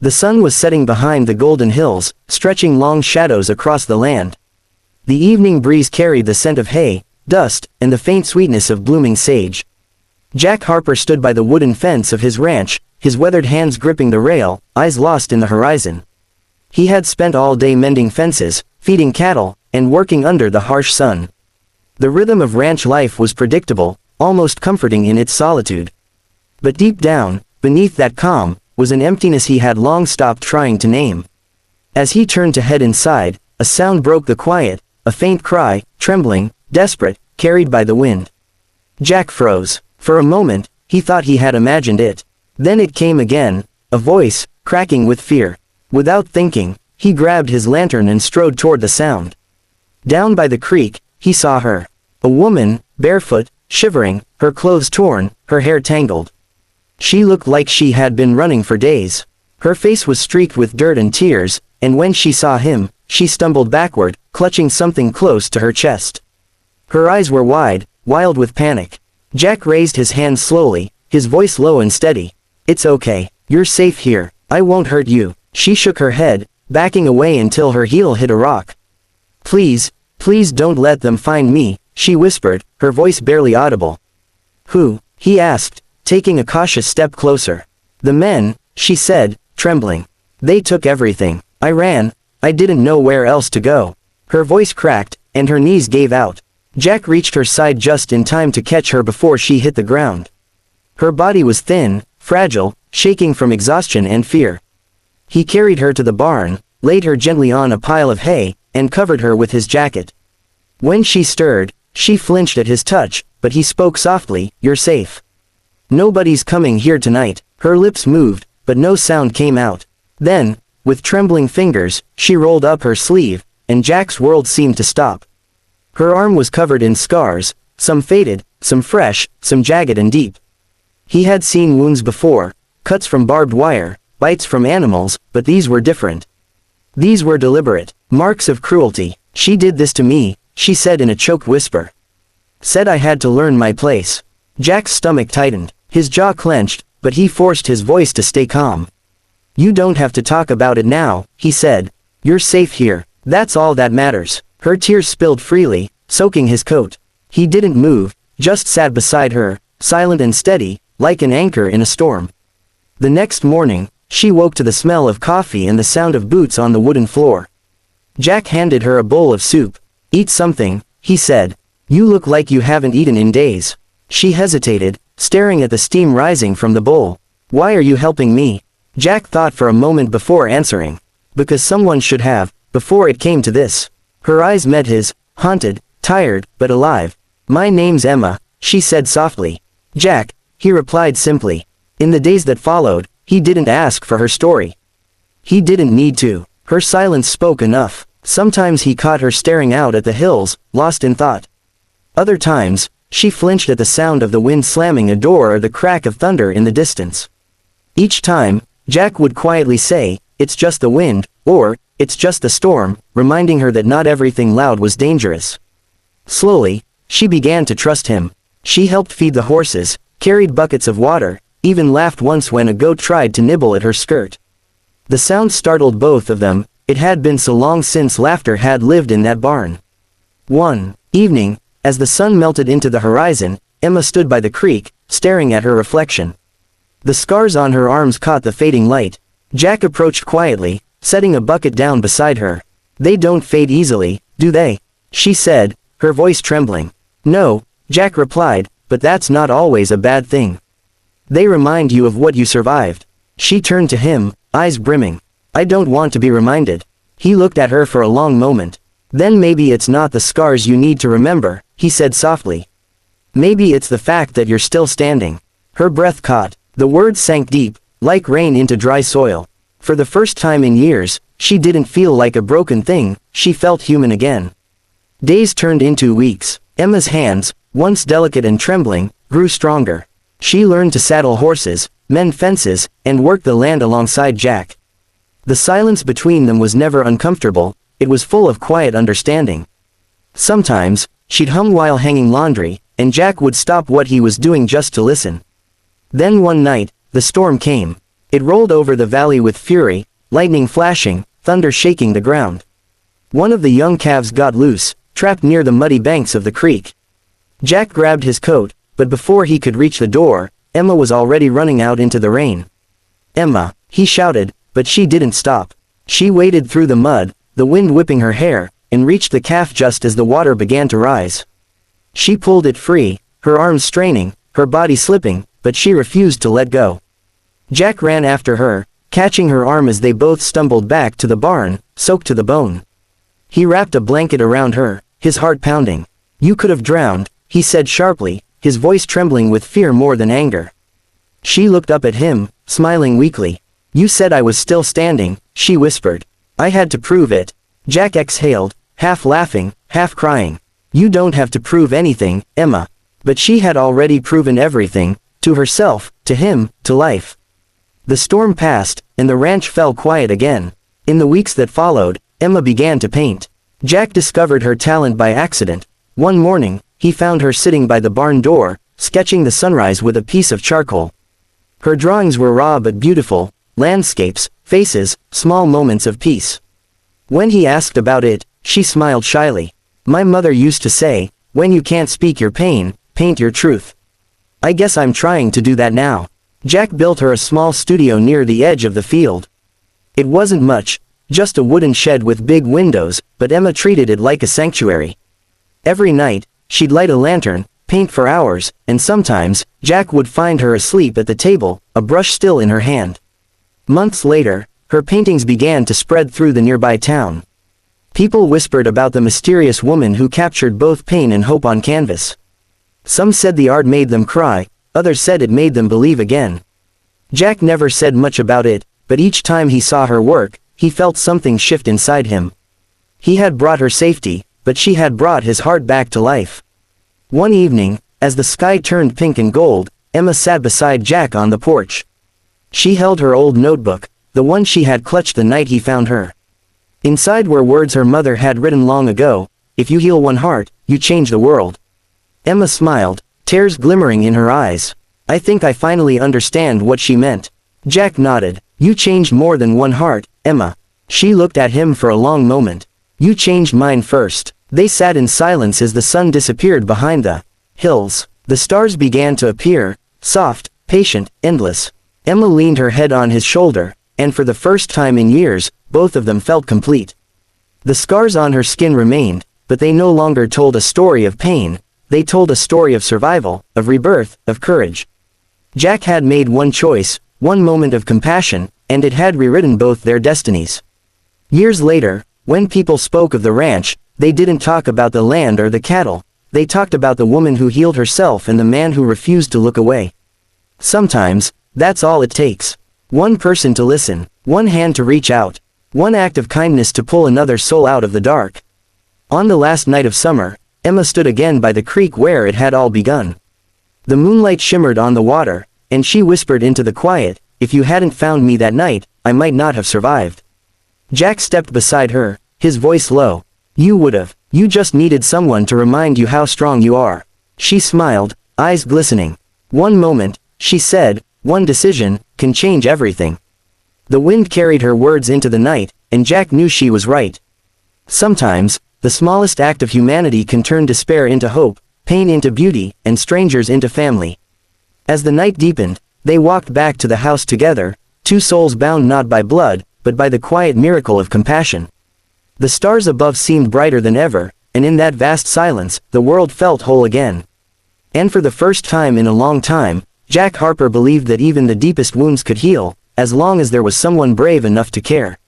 The sun was setting behind the golden hills, stretching long shadows across the land. The evening breeze carried the scent of hay, dust, and the faint sweetness of blooming sage. Jack Harper stood by the wooden fence of his ranch, his weathered hands gripping the rail, eyes lost in the horizon. He had spent all day mending fences, feeding cattle, and working under the harsh sun. The rhythm of ranch life was predictable, almost comforting in its solitude. But deep down, beneath that calm, was an emptiness he had long stopped trying to name. As he turned to head inside, a sound broke the quiet, a faint cry, trembling, desperate, carried by the wind. Jack froze. For a moment, he thought he had imagined it. Then it came again, a voice, cracking with fear. Without thinking, he grabbed his lantern and strode toward the sound. Down by the creek, he saw her. A woman, barefoot, shivering, her clothes torn, her hair tangled. She looked like she had been running for days. Her face was streaked with dirt and tears, and when she saw him, she stumbled backward, clutching something close to her chest. Her eyes were wide, wild with panic. Jack raised his hands slowly, his voice low and steady. "It's okay. You're safe here. I won't hurt you." She shook her head, backing away until her heel hit a rock. "Please, please don't let them find me," she whispered, her voice barely audible. "Who?" he asked, taking a cautious step closer. "The men," she said, trembling. "They took everything. I ran. I didn't know where else to go." Her voice cracked, and her knees gave out. Jack reached her side just in time to catch her before she hit the ground. Her body was thin, fragile, shaking from exhaustion and fear. He carried her to the barn, laid her gently on a pile of hay, and covered her with his jacket. When she stirred, she flinched at his touch, but he spoke softly, "You're safe. Nobody's coming here tonight." Her lips moved, but no sound came out. Then, with trembling fingers, she rolled up her sleeve, and Jack's world seemed to stop. Her arm was covered in scars, some faded, some fresh, some jagged and deep. He had seen wounds before, cuts from barbed wire, bites from animals, but these were different. These were deliberate, marks of cruelty. "She did this to me," she said in a choked whisper. "Said I had to learn my place." Jack's stomach tightened, his jaw clenched, but he forced his voice to stay calm. "You don't have to talk about it now," he said. "You're safe here. That's all that matters." Her tears spilled freely, soaking his coat. He didn't move, just sat beside her, silent and steady, like an anchor in a storm. The next morning, she woke to the smell of coffee and the sound of boots on the wooden floor. Jack handed her a bowl of soup. "Eat something," he said. "You look like you haven't eaten in days." She hesitated, staring at the steam rising from the bowl. "Why are you helping me?" Jack thought for a moment before answering. "Because someone should have, before it came to this." Her eyes met his, haunted, tired, but alive. "My name's Emma," she said softly. "Jack," he replied simply. In the days that followed, he didn't ask for her story. He didn't need to. Her silence spoke enough. Sometimes he caught her staring out at the hills, lost in thought. Other times, she flinched at the sound of the wind slamming a door or the crack of thunder in the distance. Each time, Jack would quietly say, "It's just the wind," or, "It's just the storm," reminding her that not everything loud was dangerous. Slowly, she began to trust him. She helped feed the horses, carried buckets of water, even laughed once when a goat tried to nibble at her skirt. The sound startled both of them. It had been so long since laughter had lived in that barn. One evening, as the sun melted into the horizon, Emma stood by the creek, staring at her reflection. The scars on her arms caught the fading light. Jack approached quietly, setting a bucket down beside her. "They don't fade easily, do they?" she said, her voice trembling. "No," Jack replied, "but that's not always a bad thing. They remind you of what you survived." She turned to him, eyes brimming. "I don't want to be reminded." He looked at her for a long moment. "Then maybe it's not the scars you need to remember," he said softly. "Maybe it's the fact that you're still standing." Her breath caught. The words sank deep, like rain into dry soil. For the first time in years, she didn't feel like a broken thing, she felt human again. Days turned into weeks. Emma's hands, once delicate and trembling, grew stronger. She learned to saddle horses, mend fences, and work the land alongside Jack. The silence between them was never uncomfortable, it was full of quiet understanding. Sometimes, she'd hum while hanging laundry, and Jack would stop what he was doing just to listen. Then one night, the storm came. It rolled over the valley with fury, lightning flashing, thunder shaking the ground. One of the young calves got loose, trapped near the muddy banks of the creek. Jack grabbed his coat, but before he could reach the door, Emma was already running out into the rain. "Emma," he shouted, but she didn't stop. She waded through the mud, the wind whipping her hair, and reached the calf just as the water began to rise. She pulled it free, her arms straining, her body slipping, but she refused to let go. Jack ran after her, catching her arm as they both stumbled back to the barn, soaked to the bone. He wrapped a blanket around her, his heart pounding. "You could have drowned," he said sharply, his voice trembling with fear more than anger. She looked up at him, smiling weakly. "You said I was still standing," she whispered. "I had to prove it." Jack exhaled, half laughing, half crying. "You don't have to prove anything, Emma." But she had already proven everything, to herself, to him, to life. The storm passed, and the ranch fell quiet again. In the weeks that followed, Emma began to paint. Jack discovered her talent by accident. One morning, he found her sitting by the barn door, sketching the sunrise with a piece of charcoal. Her drawings were raw but beautiful, landscapes, faces, small moments of peace. When he asked about it, she smiled shyly. "My mother used to say, when you can't speak your pain, paint your truth. I guess I'm trying to do that now." Jack built her a small studio near the edge of the field. It wasn't much, just a wooden shed with big windows, but Emma treated it like a sanctuary. Every night, she'd light a lantern, paint for hours, and sometimes, Jack would find her asleep at the table, a brush still in her hand. Months later, her paintings began to spread through the nearby town. People whispered about the mysterious woman who captured both pain and hope on canvas. Some said the art made them cry, others said it made them believe again. Jack never said much about it, but each time he saw her work, he felt something shift inside him. He had brought her safety, but she had brought his heart back to life. One evening, as the sky turned pink and gold, Emma sat beside Jack on the porch. She held her old notebook, the one she had clutched the night he found her. Inside were words her mother had written long ago: "If you heal one heart, you change the world." Emma smiled, tears glimmering in her eyes. "I think I finally understand what she meant." Jack nodded. "You changed more than one heart, Emma." She looked at him for a long moment. "You changed mine first." They sat in silence as the sun disappeared behind the hills. The stars began to appear, soft, patient, endless. Emma leaned her head on his shoulder, and for the first time in years, both of them felt complete. The scars on her skin remained, but they no longer told a story of pain. They told a story of survival, of rebirth, of courage. Jack had made one choice, one moment of compassion, and it had rewritten both their destinies. Years later, when people spoke of the ranch, they didn't talk about the land or the cattle. They talked about the woman who healed herself and the man who refused to look away. Sometimes, that's all it takes. One person to listen, one hand to reach out, one act of kindness to pull another soul out of the dark. On the last night of summer, Emma stood again by the creek where it had all begun. The moonlight shimmered on the water, and she whispered into the quiet, "If you hadn't found me that night, I might not have survived." Jack stepped beside her, his voice low. "You would've. You just needed someone to remind you how strong you are." She smiled, eyes glistening. "One moment," she said, "one decision, can change everything." The wind carried her words into the night, and Jack knew she was right. Sometimes, the smallest act of humanity can turn despair into hope, pain into beauty, and strangers into family. As the night deepened, they walked back to the house together, two souls bound not by blood, but by the quiet miracle of compassion. The stars above seemed brighter than ever, and in that vast silence, the world felt whole again. And for the first time in a long time, Jack Harper believed that even the deepest wounds could heal, as long as there was someone brave enough to care.